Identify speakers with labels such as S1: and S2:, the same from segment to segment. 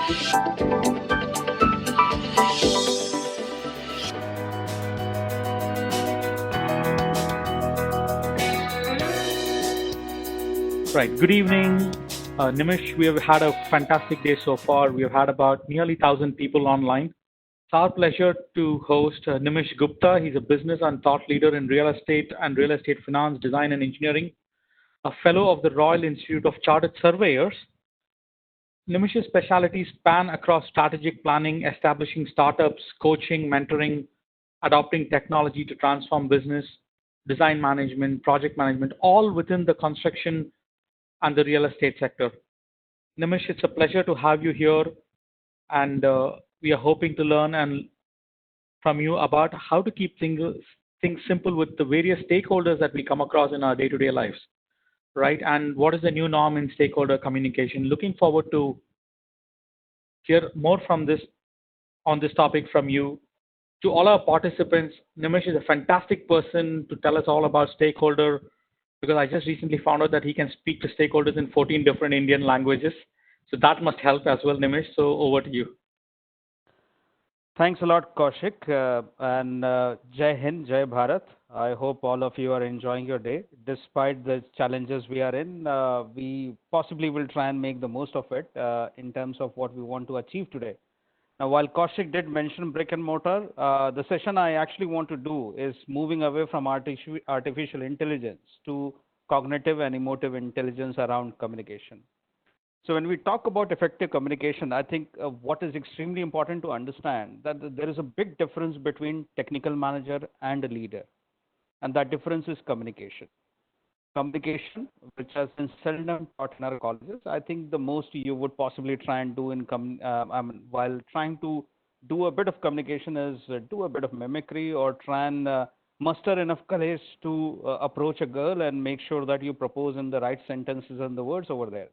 S1: Right. Good evening, Nimish. We have had a fantastic day so far. We have had about nearly 1,000 people online. It's our pleasure to host Nimish Gupta. He's a business and thought leader in real estate and real estate finance, design and engineering, a fellow of the Royal Institute of Chartered Surveyors. Nimish's specialties span across strategic planning, establishing startups, coaching, mentoring, adopting technology to transform business, design management, project management, all within the construction and the real estate sector. Nimish, it's a pleasure to have you here, and we are hoping to learn and from you about how to keep things simple with the various stakeholders that we come across in our day-to-day lives, right? And what is the new norm in stakeholder communication? Looking forward to hear more from this on this topic from you. To all our participants, Nimish is a fantastic person to tell us all about stakeholder because I just recently found out that he can speak to stakeholders in 14 different Indian languages. So that must help as well, Nimish. So over to you.
S2: Thanks a lot, Kaushik, and Jai Hind, Jai Bharat. I hope all of you are enjoying your day. Despite the challenges we are in, we possibly will try and make the most of it in terms of what we want to achieve today. Now, while Kaushik did mention brick and mortar, the session I actually want to do is moving away from artificial intelligence to cognitive and emotive intelligence around communication. So when we talk about effective communication, I think what is extremely important to understand that there is a big difference between technical manager and a leader, and that difference is communication. Communication, which has been seldom taught in our colleges, I think the most you would possibly try and do while trying to do a bit of communication is do a bit of mimicry or try and muster enough courage to approach a girl and make sure that you propose in the right sentences and the words over there.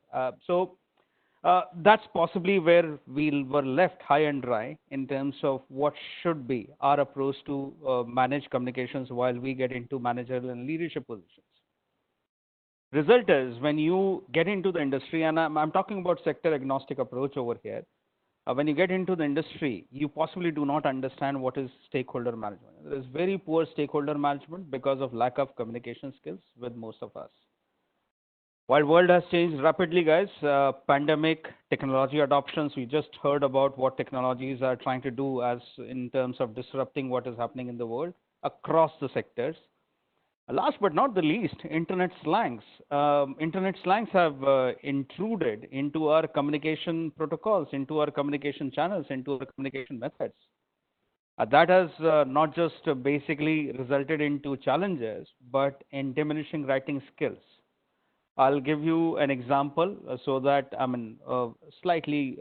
S2: That's possibly where we were left high and dry in terms of what should be our approach to manage communications while we get into managerial and leadership positions. Result is when you get into the industry, and I'm talking about sector agnostic approach over here. When you get into the industry, you possibly do not understand what is stakeholder management. There is very poor stakeholder management because of lack of communication skills with most of us. While world has changed rapidly, guys, pandemic, technology adoptions, we just heard about what technologies are trying to do as in terms of disrupting what is happening in the world across the sectors. Last but not the least, internet slangs. Internet slangs have intruded into our communication protocols, into our communication channels, into our communication methods. That has not just basically resulted into challenges, but in diminishing writing skills. I'll give you an example so that slightly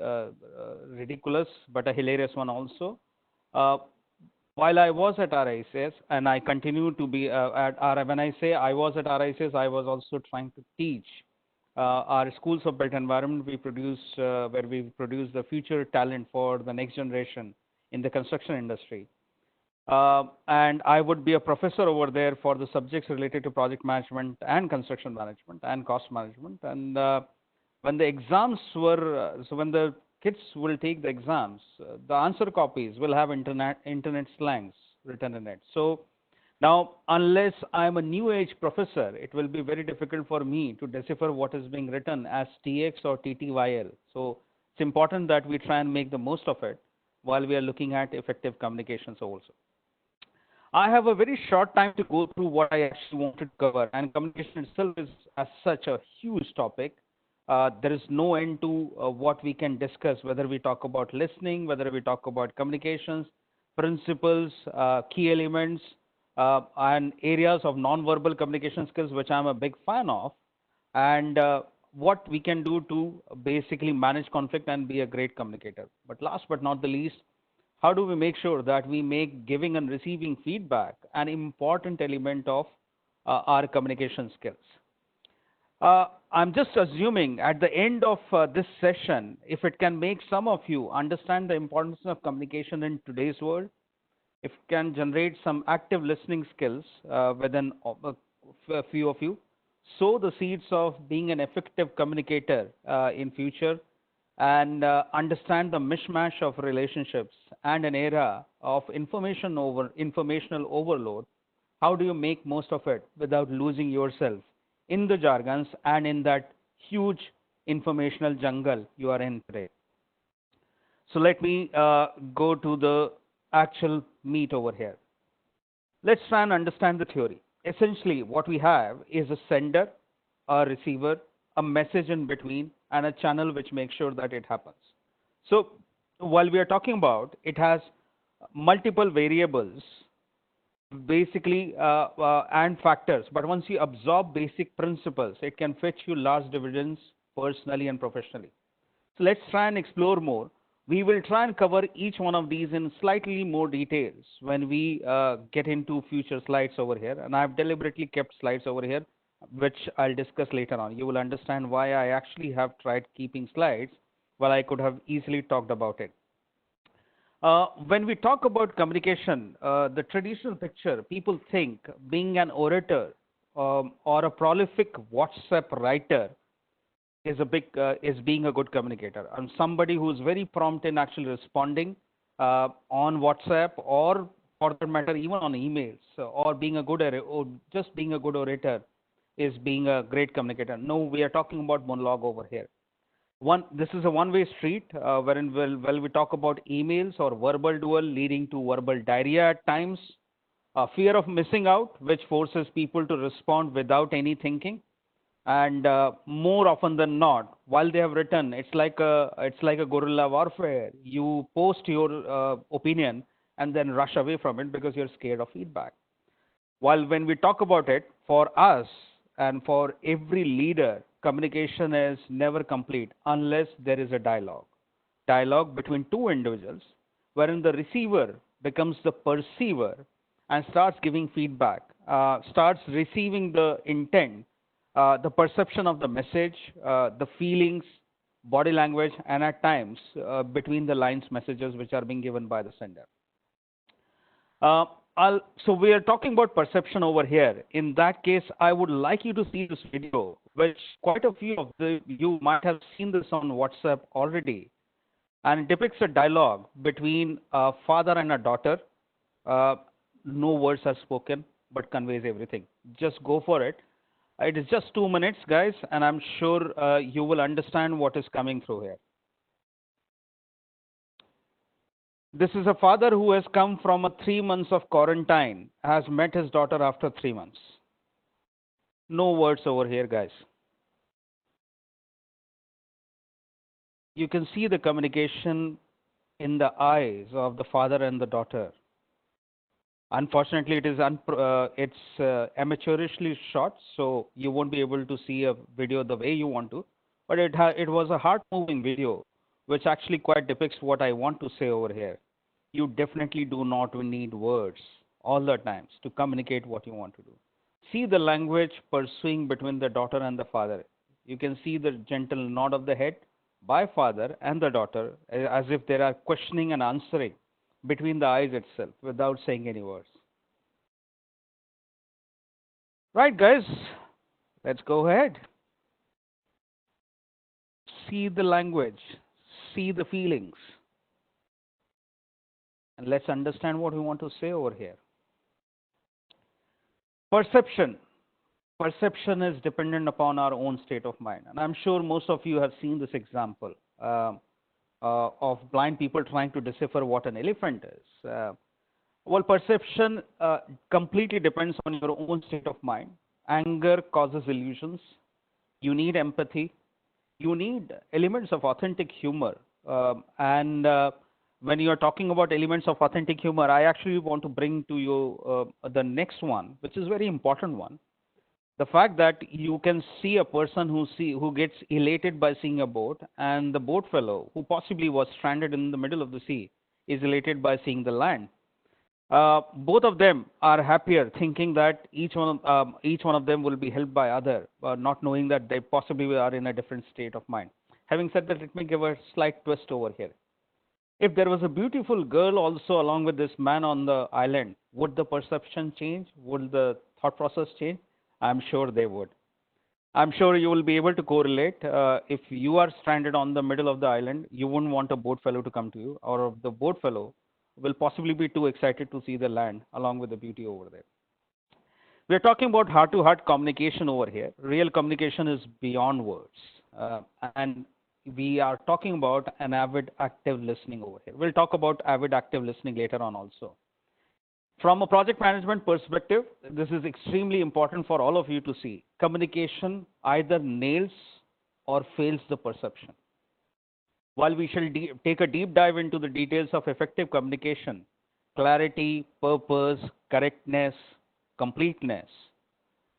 S2: ridiculous, but a hilarious one also. While I was at RICS, and I continue to be when I say I was at RICS, I was also trying to teach our schools of built environment. We produce where we produce the future talent for the next generation in the construction industry. And I would be a professor over there for the subjects related to project management and construction management and cost management. And when the exams were, when the kids will take the exams, the answer copies will have internet slangs written in it. So now, unless I'm a new age professor, it will be very difficult for me to decipher what is being written as TX or TTYL. So it's important that we try and make the most of it while we are looking at effective communications also. I have a very short time to go through what I actually wanted to cover, and communication itself is as such a huge topic. There is no end to what we can discuss, whether we talk about listening, whether we talk about communications, principles, key elements, and areas of non-verbal communication skills, which I'm a big fan of, and what we can do to basically manage conflict and be a great communicator. But last but not the least, how do we make sure that we make giving and receiving feedback an important element of our communication skills? I'm just assuming at the end of this session, if it can make some of you understand the importance of communication in today's world, if it can generate some active listening skills within a few of you, sow the seeds of being an effective communicator in future, and understand the mishmash of relationships and an era of informational overload. How do you make most of it without losing yourself in the jargons and in that huge informational jungle you are in today? So let me go to the actual meat over here. Let's try and understand the theory. Essentially, what we have is a sender, a receiver, a message in between, and a channel which makes sure that it happens. So while we are talking about, it has multiple variables, basically, and factors. But once you absorb basic principles, it can fetch you large dividends personally and professionally. So let's try and explore more. We will try and cover each one of these in slightly more details when we get into future slides over here. And I've deliberately kept slides over here, which I'll discuss later on. You will understand why I actually have tried keeping slides while I could have easily talked about it. When we talk about communication, the traditional picture, people think being an orator or a prolific WhatsApp writer is being a good communicator, and somebody who is very prompt in actually responding on WhatsApp, or for that matter even on emails, or being a good or just being a good orator is being a great communicator. No, we are talking about monologue over here. This is a one-way street, wherein we talk about emails or verbal duel leading to verbal diarrhea at times, fear of missing out, which forces people to respond without any thinking, and more often than not, while they have written, it's like a guerrilla warfare. You post your opinion and then rush away from it because you're scared of feedback. While when we talk about it, for us and for every leader, communication is never complete unless there is a dialogue between two individuals, wherein the receiver becomes the perceiver and starts giving feedback, starts receiving the intent, the perception of the message, the feelings, body language, and at times between the lines messages which are being given by the sender. So we are talking about perception over here. In that case, I would like you to see this video, which quite a few of you might have seen this on WhatsApp already, and it depicts a dialogue between a father and a daughter. No words are spoken, but conveys everything. Just go for it. It is just 2 minutes, guys, and I'm sure you will understand what is coming through here. This is a father who has come from a 3 months of quarantine, has met his daughter after 3 months. No words over here, guys. You can see the communication in the eyes of the father and the daughter. Unfortunately, it's amateurishly shot, so you won't be able to see a video the way you want to. But it was a heart-moving video, which actually quite depicts what I want to say over here. You definitely do not need words all the times to communicate what you want to do. See the language pursuing between the daughter and the father. You can see the gentle nod of the head by father and the daughter, as if they are questioning and answering between the eyes itself without saying any words. Right, guys, let's go ahead. See the language, see the feelings, and let's understand what we want to say over here. Perception. Perception is dependent upon our own state of mind. And I'm sure most of you have seen this example of blind people trying to decipher what an elephant is. Well, perception completely depends on your own state of mind. Anger causes illusions. You need empathy. You need elements of authentic humor. When you are talking about elements of authentic humor, I actually want to bring to you the next one, which is a very important one. The fact that you can see a person who gets elated by seeing a boat, and the boat fellow who possibly was stranded in the middle of the sea is elated by seeing the land. Both of them are happier, thinking that each one of them will be helped by other, not knowing that they possibly are in a different state of mind. Having said that, let me give a slight twist over here. If there was a beautiful girl also along with this man on the island, would the perception change? Would the thought process change? I'm sure they would. I'm sure you will be able to correlate. If you are stranded on the middle of the island, you wouldn't want a boat fellow to come to you, or the boat fellow will possibly be too excited to see the land along with the beauty over there. We're talking about heart-to-heart communication over here. Real communication is beyond words. And we are talking about an avid active listening over here. We'll talk about avid active listening later on also. From a project management perspective, this is extremely important for all of you to see. Communication either nails or fails the perception. While we shall take a deep dive into the details of effective communication, clarity, purpose, correctness, completeness,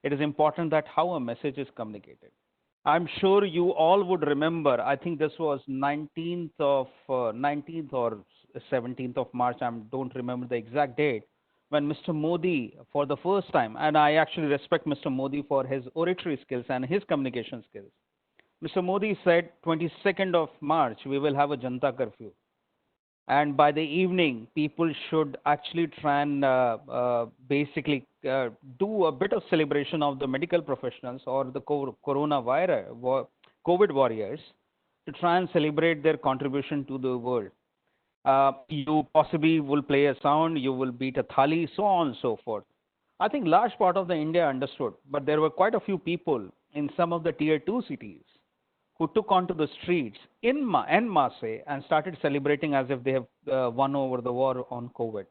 S2: it is important that how a message is communicated. I'm sure you all would remember, I think this was 19th or 17th of March, I don't remember the exact date, when Mr. Modi, for the first time, and I actually respect Mr. Modi for his oratory skills and his communication skills. Mr. Modi said 22nd of March, we will have a Janta curfew. And by the evening, people should actually try and basically do a bit of celebration of the medical professionals or the COVID warriors to try and celebrate their contribution to the world. You possibly will play a sound, you will beat a thali, so on and so forth. I think large part of the India understood, but there were quite a few people in some of the tier 2 cities who took onto the streets en masse and started celebrating as if they have won over the war on COVID.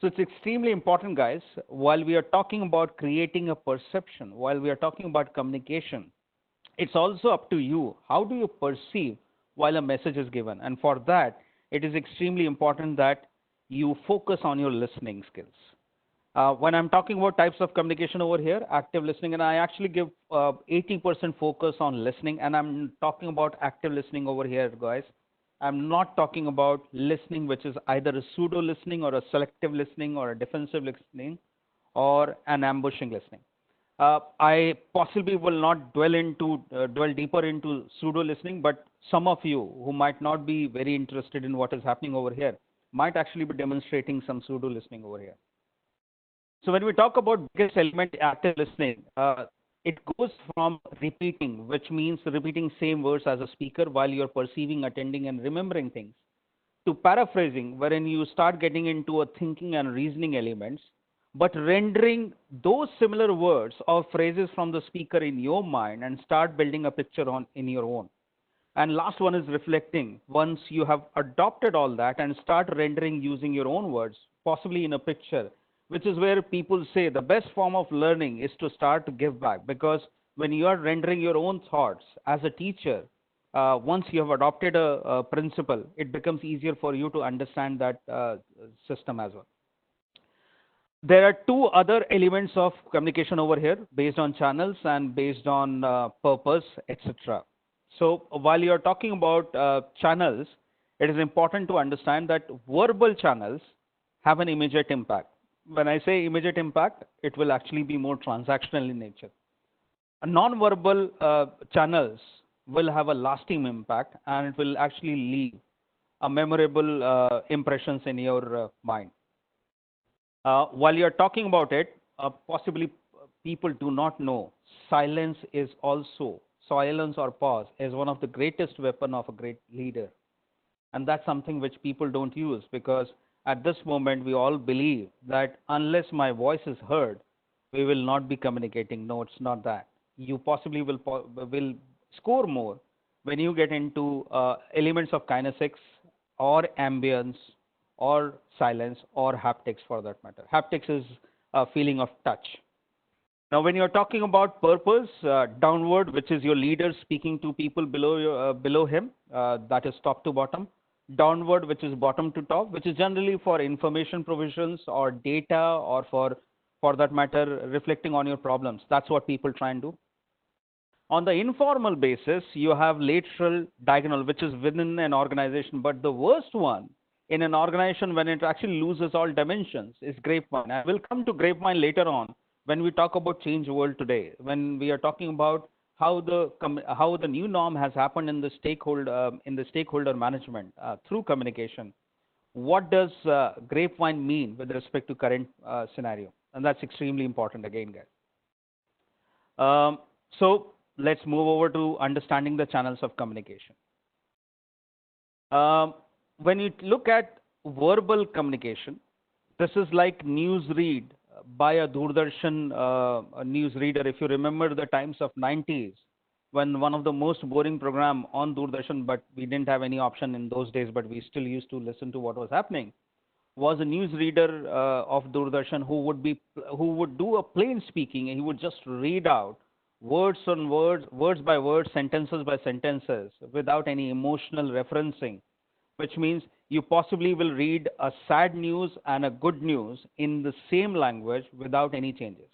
S2: So it's extremely important, guys, while we are talking about creating a perception, while we are talking about communication, it's also up to you. How do you perceive while a message is given? And for that, it is extremely important that you focus on your listening skills. When I'm talking about types of communication over here, active listening, and I actually give 80% focus on listening, and I'm talking about active listening over here, guys. I'm not talking about listening, which is either a pseudo listening or a selective listening or a defensive listening or an ambushing listening. I possibly will not dwell deeper into pseudo listening, but some of you who might not be very interested in what is happening over here might actually be demonstrating some pseudo listening over here. So when we talk about biggest element active listening, it goes from repeating, which means repeating same words as a speaker while you're perceiving, attending, and remembering things, to paraphrasing, wherein you start getting into a thinking and reasoning elements, but rendering those similar words or phrases from the speaker in your mind and start building a picture in your own. And last one is reflecting. Once you have adopted all that and start rendering using your own words, possibly in a picture, which is where people say the best form of learning is to start to give back. Because when you are rendering your own thoughts as a teacher, once you have adopted a principle, it becomes easier for you to understand that system as well. There are two other elements of communication over here based on channels and based on purpose, etc. So while you're talking about channels, it is important to understand that verbal channels have an immediate impact. When I say immediate impact, it will actually be more transactional in nature. Non-verbal channels will have a lasting impact, and it will actually leave a memorable impressions in your mind. While you're talking about it, possibly people do not know silence or pause is one of the greatest weapon of a great leader. And that's something which people don't use, because at this moment, we all believe that unless my voice is heard, we will not be communicating. No, it's not that. You possibly will score more when you get into elements of kinesics or ambience or silence or haptics for that matter. Haptics is a feeling of touch. Now, when you're talking about purpose, downward, which is your leader speaking to people below him, that is top to bottom. Downward, which is bottom to top, which is generally for information provisions or data, or for that matter, reflecting on your problems. That's what people try and do. On the informal basis, you have lateral, diagonal, which is within an organization. But the worst one in an organization when it actually loses all dimensions is grapevine. I will come to grapevine later on when we talk about change world today, when we are talking about how the new norm has happened in the stakeholder management through communication. What does grapevine mean with respect to current scenario? And that's extremely important again, guys. So let's move over to understanding the channels of communication. When you look at verbal communication, this is like news read by a Doordarshan news reader. If you remember the times of 90s, when one of the most boring program on Doordarshan, but we didn't have any option in those days, but we still used to listen to what was happening, was a news reader of Doordarshan who would do a plain speaking. He would just read out words on words, words by words, sentences by sentences, without any emotional referencing, which means you possibly will read a sad news and a good news in the same language without any changes.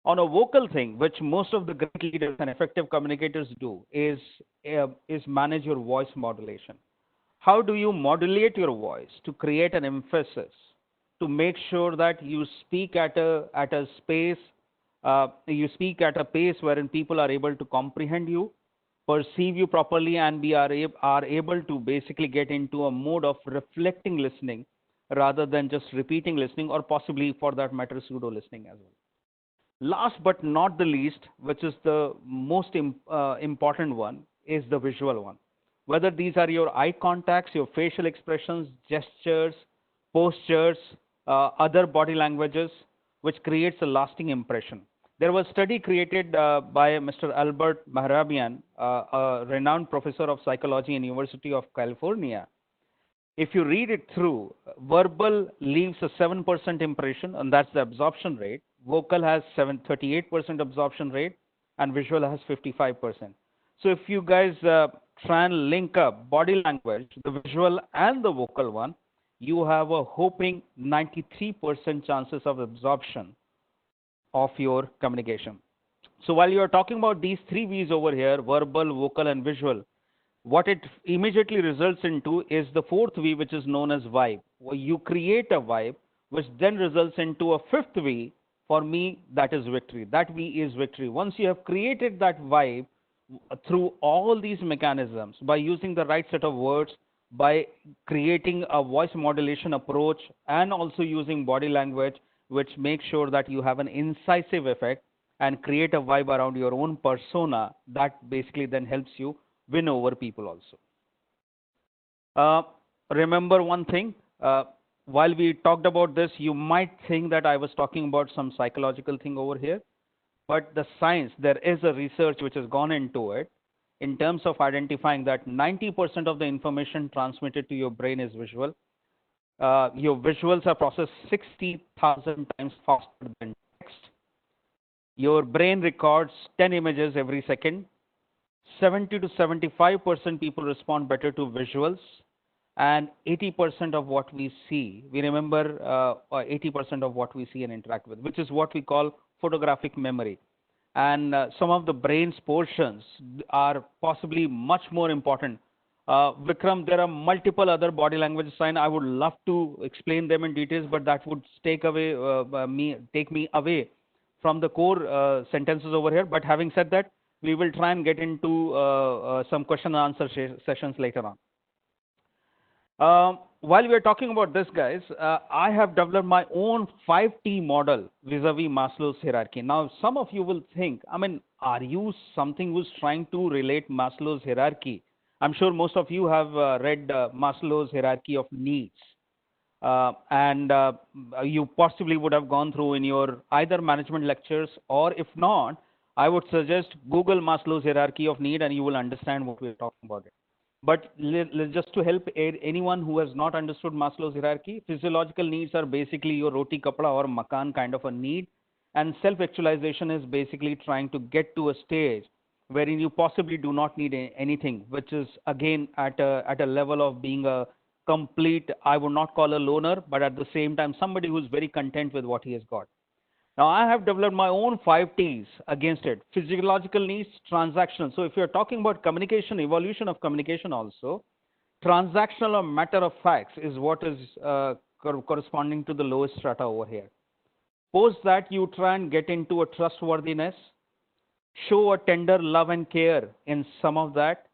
S2: On a vocal thing, which most of the great leaders and effective communicators do, is manage your voice modulation. How do you modulate your voice to create an emphasis, to make sure that you speak at a space, you speak at a pace wherein people are able to comprehend you, perceive you properly, and are able to basically get into a mode of reflecting listening rather than just repeating listening, or possibly for that matter pseudo listening as well. Last but not the least, which is the most important one, is the visual one. Whether these are your eye contacts, your facial expressions, gestures, postures, other body languages, which creates a lasting impression. There was a study created by Mr. Albert Mehrabian, a renowned professor of psychology in University of California. If you read it through, verbal leaves a 7% impression, and that's the absorption rate. Vocal has 38% absorption rate, and visual has 55%. So if you guys try and link up body language, the visual and the vocal one, you have a whopping 93% chances of absorption of your communication. So while you are talking about these three V's over here, verbal, vocal, and visual, what it immediately results into is the fourth V, which is known as vibe. You create a vibe, which then results into a fifth V. For me, that is victory. That V is victory. Once you have created that vibe through all these mechanisms, by using the right set of words, by creating a voice modulation approach, and also using body language, which makes sure that you have an incisive effect and create a vibe around your own persona, that basically then helps you win over people also. Remember one thing, while we talked about this, you might think that I was talking about some psychological thing over here, but the science, there is a research which has gone into it in terms of identifying that 90% of the information transmitted to your brain is visual. Your visuals are processed 60,000 times faster than text. Your brain records 10 images every second. 70 to 75% people respond better to visuals, and 80% of what we see, we remember 80% of what we see and interact with, which is what we call photographic memory. And some of the brain's portions are possibly much more important. Vikram, there are multiple other body language signs. I would love to explain them in details, but that would take me away from the core sentences over here. But having said that, we will try and get into some question and answer sessions later on. While we are talking about this, guys, I have developed my own 5T model vis-a-vis Maslow's hierarchy. Now, some of you will think, I mean, are you something who's trying to relate Maslow's hierarchy? I'm sure most of you have read Maslow's hierarchy of needs. And you possibly would have gone through in your either management lectures, or if not, I would suggest Google Maslow's hierarchy of need and you will understand what we're talking about. But just to help anyone who has not understood Maslow's hierarchy, physiological needs are basically your roti, kapda or makan kind of a need. And self-actualization is basically trying to get to a stage wherein you possibly do not need anything, which is again at a level of being a complete, I would not call a loner, but at the same time, somebody who's very content with what he has got. Now, I have developed my own 5 T's against it. Physiological needs, transactional. So if you're talking about communication, evolution of communication also, transactional or matter of facts is what is corresponding to the lowest strata over here. Post that, you try and get into a trustworthiness, show a tender love and care in some of that,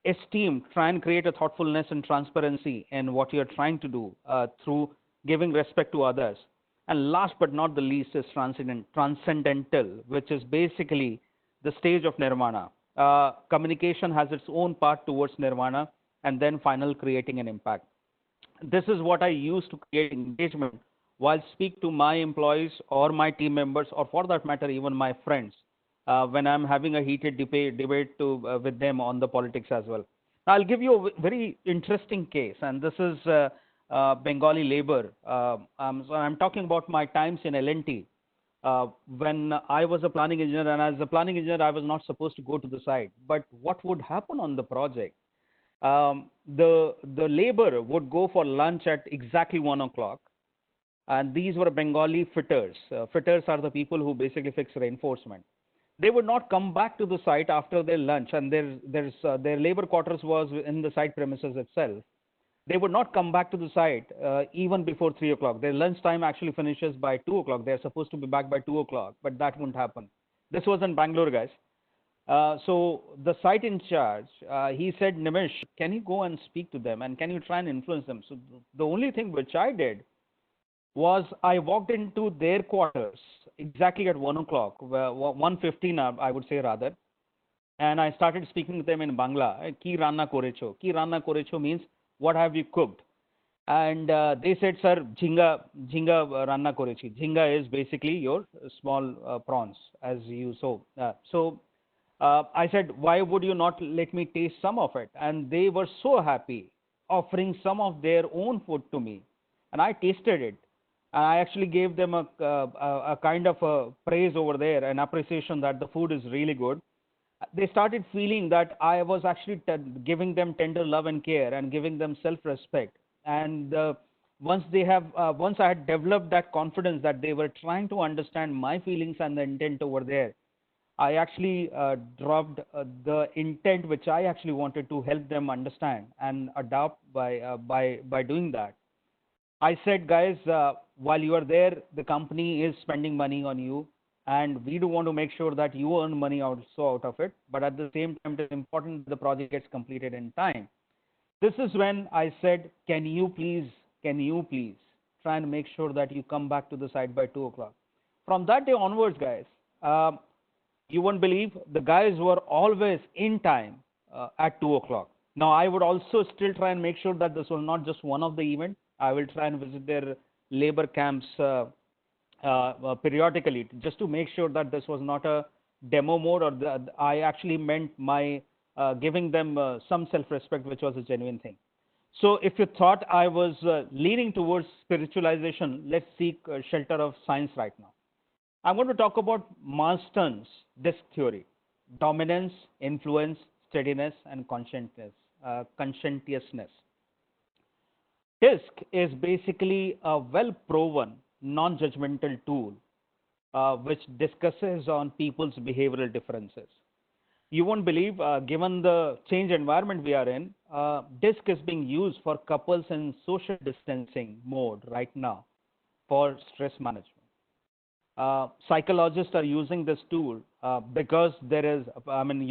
S2: esteem, try and create a thoughtfulness and transparency in what you're trying to do through giving respect to others. And last but not the least is transcendental, which is basically the stage of nirvana. Communication has its own path towards nirvana and then final creating an impact. This is what I use to create engagement while speak to my employees or my team members, or for that matter, even my friends, when I'm having a heated debate with them on the politics as well. Now, I'll give you a very interesting case, and this is Bengali labor. So I'm talking about my times in L&T. When I was a planning engineer, and as a planning engineer, I was not supposed to go to the site. But what would happen on the project? The labor would go for lunch at exactly 1 o'clock, and these were Bengali fitters. Fitters are the people who basically fix reinforcement. They would not come back to the site after their lunch, and their labor quarters was in the site premises itself. They would not come back to the site even before 3 o'clock. Their lunch time actually finishes by 2 o'clock. They're supposed to be back by 2 o'clock, but that wouldn't happen. This was in Bangalore, guys. So the site in charge, he said, Nimish, can you go and speak to them, and can you try and influence them? So the only thing which I did was I walked into their quarters exactly at 1 o'clock, 1:15, I would say rather, and I started speaking to them in Bangla. Ki ranna korecho. Ki ranna korecho means what have you cooked? And they said, sir, jhinga ranna korechi. Jhinga is basically your small prawns, as you saw. I said, why would you not let me taste some of it? And they were so happy, offering some of their own food to me. And I tasted it. And I actually gave them a kind of a praise over there, an appreciation that the food is really good. They started feeling that I was actually giving them tender love and care and giving them self-respect. And once I had developed that confidence that they were trying to understand my feelings and the intent over there, I actually dropped the intent which I actually wanted to help them understand and adopt by doing that. I said, guys, while you are there, the company is spending money on you, and we do want to make sure that you earn money also out of it. But at the same time, it is important that the project gets completed in time. This is when I said, can you please try and make sure that you come back to the site by 2 o'clock? From that day onwards, guys, you won't believe the guys were always in time at 2 o'clock. Now, I would also still try and make sure that this was not just one of the event. I will try and visit their labor camps periodically, just to make sure that this was not a demo mode, or I actually meant my giving them some self-respect, which was a genuine thing. So if you thought I was leaning towards spiritualization, let's seek shelter of science right now. I'm going to talk about Marston's DISC theory: dominance, influence, steadiness, and conscientiousness. DISC is basically a well-proven, non-judgmental tool which discusses on people's behavioral differences. You won't believe, given the change environment we are in, DISC is being used for couples in social distancing mode right now for stress management. Psychologists are using this tool because there is,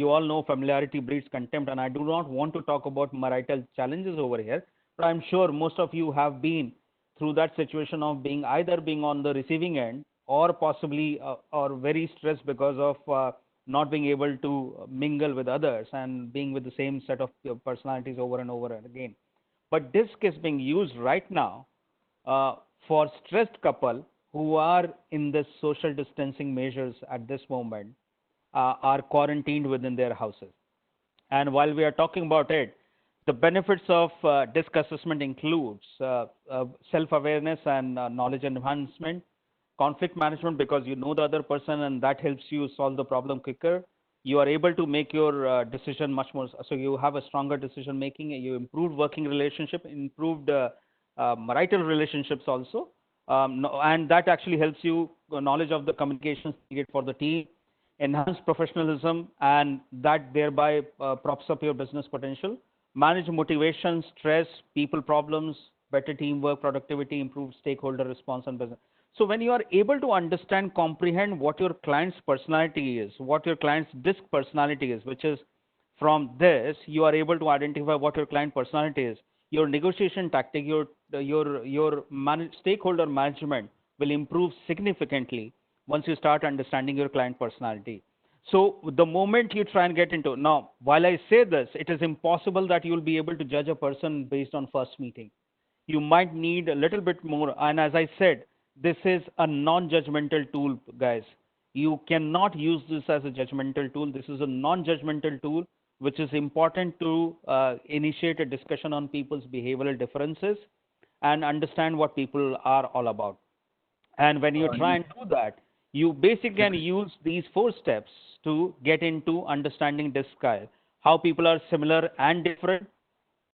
S2: you all know familiarity breeds contempt, and I do not want to talk about marital challenges over here, but I'm sure most of you have been through that situation of either being on the receiving end, or possibly or very stressed because of not being able to mingle with others and being with the same set of personalities over and over and again. But DISC is being used right now for stressed couple who are in the social distancing measures at this moment, are quarantined within their houses. And while we are talking about it, the benefits of DISC assessment includes self-awareness and knowledge enhancement, conflict management, because you know the other person and that helps you solve the problem quicker. You are able to make your decision much more, so you have a stronger decision making, you improved working relationship, improved marital relationships also. And that actually helps you knowledge of the communications needed for the team, enhance professionalism, and that thereby props up your business potential. Manage motivation, stress, people problems, better teamwork, productivity, improved stakeholder response and business. So when you are able to understand, comprehend what your client's personality is, what your client's DISC personality is, which is from this, you are able to identify what your client personality is. Your negotiation tactic, your stakeholder management will improve significantly once you start understanding your client personality. So the moment you try and get into, now, while I say this, it is impossible that you'll be able to judge a person based on first meeting. You might need a little bit more. And as I said, this is a non-judgmental tool, guys. You cannot use this as a judgmental tool. This is a non-judgmental tool, which is important to initiate a discussion on people's behavioral differences and understand what people are all about. And when you try and do that, you basically can use these four steps to get into understanding this style, how people are similar and different,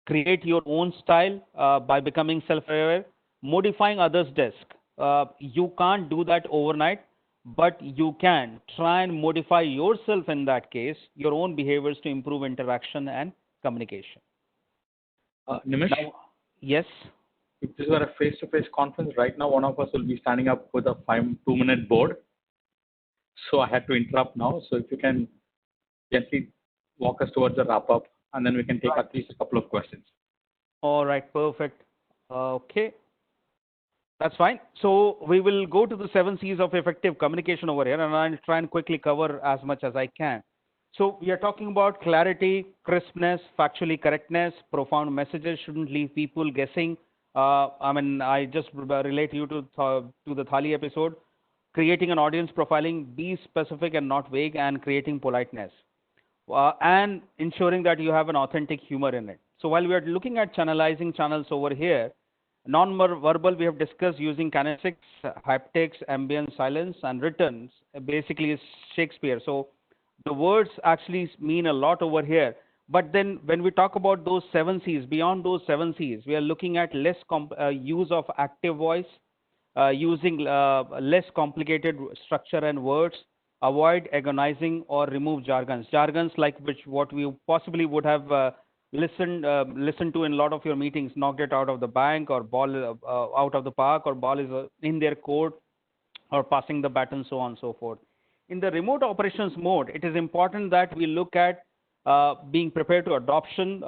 S2: create your own style by becoming self-aware, modifying others' desk. You can't do that overnight, but you can try and modify yourself in that case, your own behaviors to improve interaction and communication.
S1: Nimish,
S2: Now, yes.
S1: if this were a face-to-face conference, right now one of us will be standing up with a 2-minute board. So I had to interrupt now. So if you can gently walk us towards the wrap-up, and then we can take at least a couple of questions.
S2: All right, perfect. Okay, that's fine. So we will go to the 7 C's of effective communication over here, and I'll try and quickly cover as much as I can. So we are talking about clarity, crispness, factually correctness, profound messages shouldn't leave people guessing. I just relate you to the Thali episode. Creating an audience profiling, be specific and not vague, and creating politeness. And ensuring that you have an authentic humor in it. So while we are looking at channelizing channels over here, non-verbal we have discussed using kinesics, haptics, ambient silence, and written basically is Shakespeare. So the words actually mean a lot over here. But then when we talk about those 7 C's, beyond those 7 C's, we are looking at less use of active voice, using less complicated structure and words, avoid agonizing or remove jargons. Jargons like what we possibly would have listened to in a lot of your meetings, knocked it out of the bank, or ball out of the park, or ball is in their court, or passing the baton, so on and so forth. In the remote operations mode, it is important that we look at being prepared to adoption,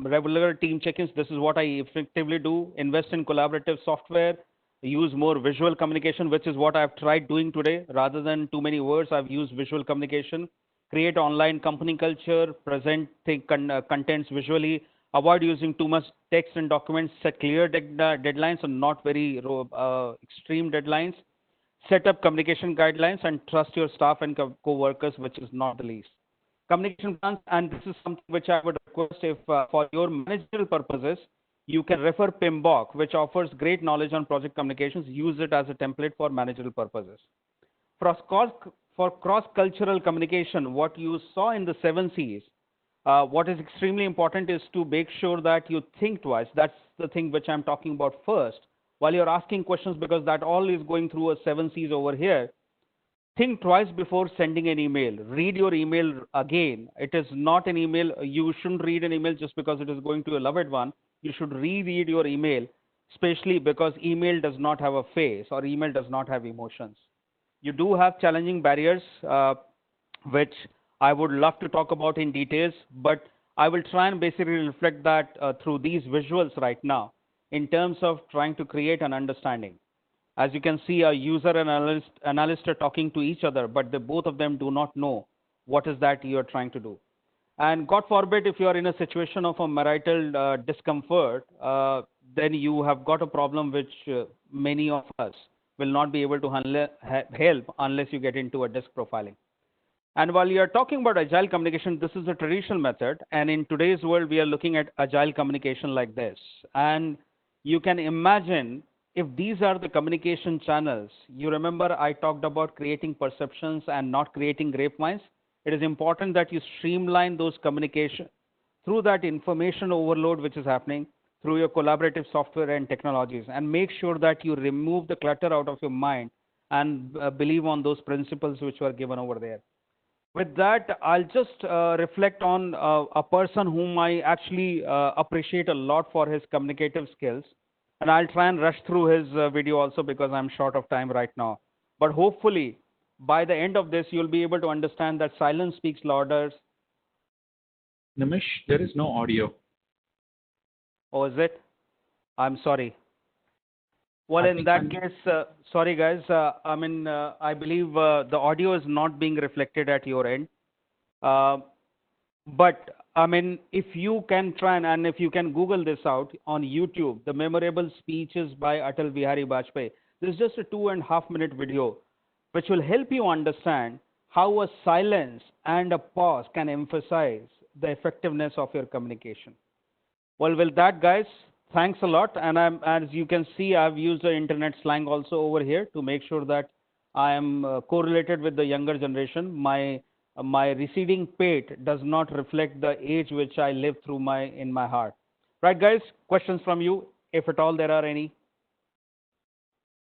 S2: regular team check-ins. This is what I effectively do. Invest in collaborative software, use more visual communication, which is what I've tried doing today. Rather than too many words, I've used visual communication. Create online company culture, present contents visually, avoid using too much text and documents, set clear deadlines and not very extreme deadlines. Set up communication guidelines and trust your staff and co-workers, which is not the least. Communication plans, and this is something which I would request, if for your managerial purposes, you can refer PMBOK, which offers great knowledge on project communications. Use it as a template for managerial purposes. For cross-cultural communication, what you saw in the 7 C's, what is extremely important is to make sure that you think twice. That's the thing which I'm talking about first. While you're asking questions, because that all is going through a 7 C's over here, think twice before sending an email. Read your email again. It is not an email. You shouldn't read an email just because it is going to a loved one. You should reread your email, especially because email does not have a face, or email does not have emotions. You do have challenging barriers, which I would love to talk about in details, but I will try and basically reflect that through these visuals right now in terms of trying to create an understanding. As you can see, a user and analyst are talking to each other, but both of them do not know what is that you are trying to do. And God forbid, if you are in a situation of a marital discomfort, then you have got a problem which many of us will not be able to help unless you get into a desk profiling. And while you are talking about agile communication, this is a traditional method. And in today's world, we are looking at agile communication like this. And you can imagine, if these are the communication channels, you remember I talked about creating perceptions and not creating grapevines. It is important that you streamline those communication through that information overload which is happening through your collaborative software and technologies, and make sure that you remove the clutter out of your mind and believe on those principles which were given over there. With that, I'll just reflect on a person whom I actually appreciate a lot for his communicative skills. And I'll try and rush through his video also because I'm short of time right now. But hopefully, by the end of this, you'll be able to understand that silence speaks louder.
S1: Nimish, there is no audio.
S2: Oh, is it? I'm sorry. Well,
S1: I
S2: in
S1: think
S2: that case, sorry guys, I believe the audio is not being reflected at your end. Uh, but if you can try and if you can Google this out on YouTube, the memorable speeches by Atal Bihari Vajpayee. This is just a 2.5 minute video, which will help you understand how a silence and a pause can emphasize the effectiveness of your communication. Well, with that, guys, thanks a lot. And as you can see, I've used the internet slang also over here to make sure that I am correlated with the younger generation. My receding pate does not reflect the age which I live through in my heart. Right, guys? Questions from you, if at all there are any.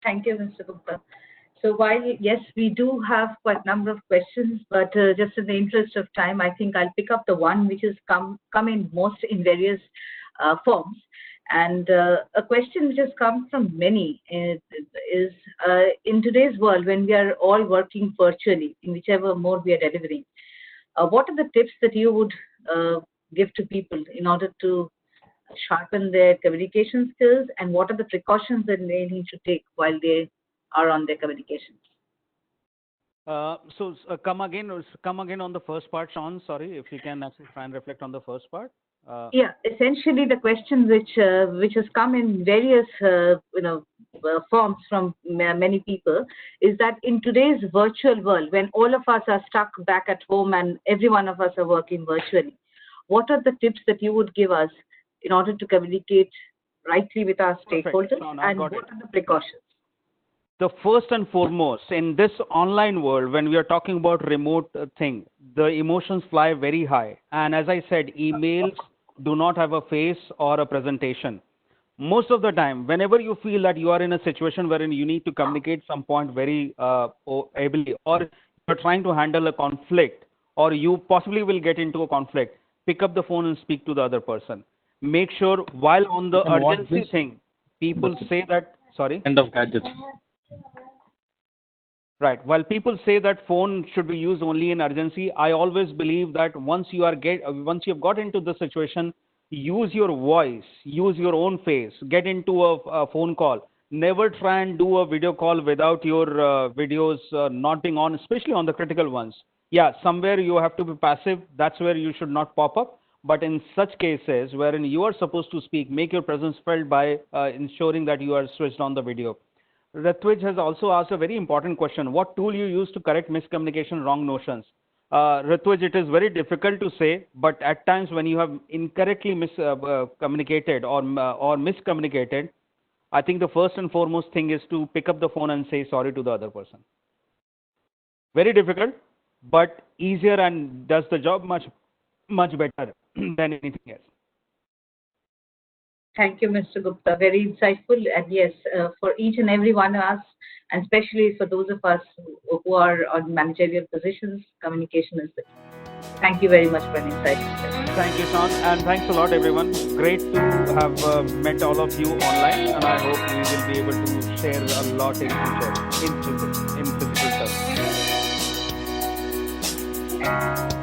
S3: Thank you, Mr. Gupta. So while, yes, we do have quite a number of questions, but just in the interest of time, I think I'll pick up the one which has come in most in various forms. And a question which has come from many is in today's world, when we are all working virtually, in whichever mode we are delivering, what are the tips that you would give to people in order to sharpen their communication skills, and what are the precautions that they need to take while they are on their communications?
S2: Come again on the first part, Sean. Sorry, if you can actually try and reflect on the first part.
S3: Yeah, essentially the question which has come in various forms from many people is that in today's virtual world, when all of us are stuck back at home and every one of us are working virtually, what are the tips that you would give us in order to communicate rightly with our stakeholders?
S2: Perfect. Sean,
S3: and what are the precautions?
S2: The first and foremost, in this online world, when we are talking about remote thing, the emotions fly very high. And as I said, emails do not have a face or a presentation. Most of the time, whenever you feel that you are in a situation wherein you need to communicate some point very ably, or you're trying to handle a conflict, or you possibly will get into a conflict, pick up the phone and speak to the other person. Make sure while on the urgency thing, people say that, sorry?
S1: End of gadgets.
S2: Right. While people say that phone should be used only in urgency, I always believe that once you've got into the situation, use your voice, use your own face, get into a phone call. Never try and do a video call without your videos not being on, especially on the critical ones. Yeah, somewhere you have to be passive. That's where you should not pop up. But in such cases wherein you are supposed to speak, make your presence felt by ensuring that you are switched on the video. Ritwij has also asked a very important question. What tool you use to correct miscommunication, wrong notions? Ritwij, it is very difficult to say, but at times when you have incorrectly communicated or miscommunicated, I think the first and foremost thing is to pick up the phone and say sorry to the other person. Very difficult, but easier and does the job much better than anything else.
S3: Thank you, Mr. Gupta. Very insightful. And yes, for each and every one of us, and especially for those of us who are on managerial positions, communication is the key. Thank you very much for an insightful session.
S2: Thank you, Sean. And thanks a lot, everyone. Great to have met all of you online. And I hope we will be able to share a lot in future, in physical terms.